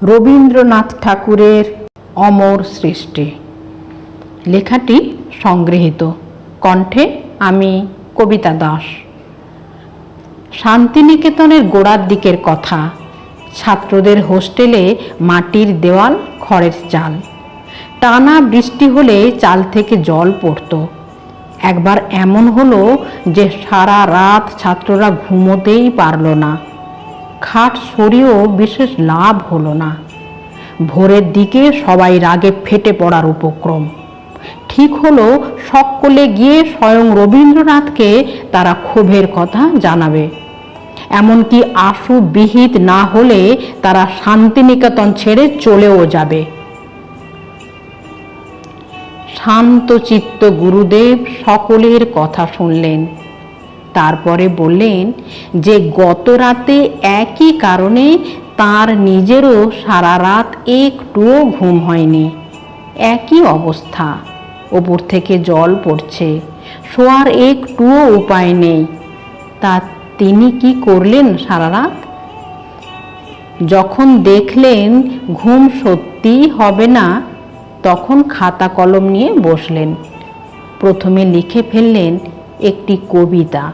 রবীন্দ্রনাথ ঠাকুরের অমর সৃষ্টি। লেখাটি সংগৃহীত, কণ্ঠে আমি কবিতা দাস। শান্তিনিকেতনের গোড়ার দিকের কথা। ছাত্রদের হোস্টেলে মাটির দেওয়াল, খড়ের চাল। টানা বৃষ্টি হলে চাল থেকে জল পড়ত। একবার এমন হলো যে সারা রাত ছাত্ররা ঘুমোতেই পারল না। খাট সরিয়েও বিশেষ লাভ হলো না। ভোরের দিকে সবাই রাগে ফেটে পড়ার উপক্রম। ঠিক হলো সকলে গিয়ে স্বয়ং রবীন্দ্রনাথকে তারা ক্ষোভের কথা জানাবে। এমনকি আশু বিহিত না হলে তারা শান্তিনিকেতন ছেড়ে চলেও যাবে। শান্তচিত্ত গুরুদেব সকলের কথা শুনলেন। তারপরে বললেন যে গত রাতে একই কারণে তার নিজেরও সারা রাত একটুও ঘুম হয়নি। একই অবস্থা, ওপর থেকে জল পড়ছে, শোয়ার একটুও উপায় নেই। তা তিনি কি করলেন সারা রাত? যখন দেখলেন ঘুম সত্যিই হবে না, তখন খাতা কলম নিয়ে বসলেন। প্রথমে লিখে ফেললেন একটি কবিতা।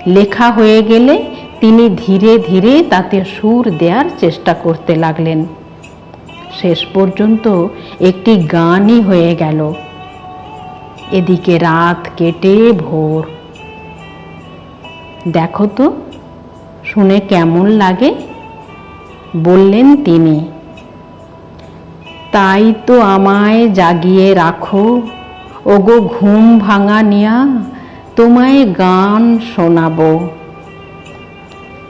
লেখা হয়ে গেলে তিনি ধীরে ধীরে তাতে সুর দেওয়ার চেষ্টা করতে লাগলেন। শেষ পর্যন্ত একটি গানই হয়ে গেল। এদিকে রাত কেটে ভোর। দেখো তো, শুনে কেমন লাগে, বললেন তিনি। তাই তো আমায় জাগিয়ে রাখো, ওগো ঘুম ভাঙা নিয়া, তোমায় গান শোনাবো।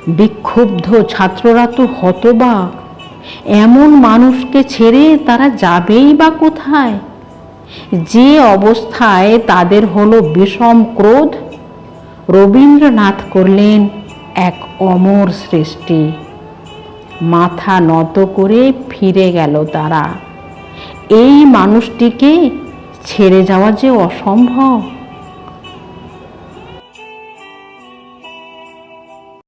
বিক্ষুব্ধ ছাত্ররা তো হতবাক। এমন মানুষকে ছেড়ে তারা যাবেই বা কোথায়? যে অবস্থায় তাদের হলো বিষম ক্রোধ, রবীন্দ্রনাথ করলেন এক অমর সৃষ্টি। মাথা নত করে ফিরে গেল তারা। এই মানুষটিকে ছেড়ে যাওয়া যে অসম্ভব।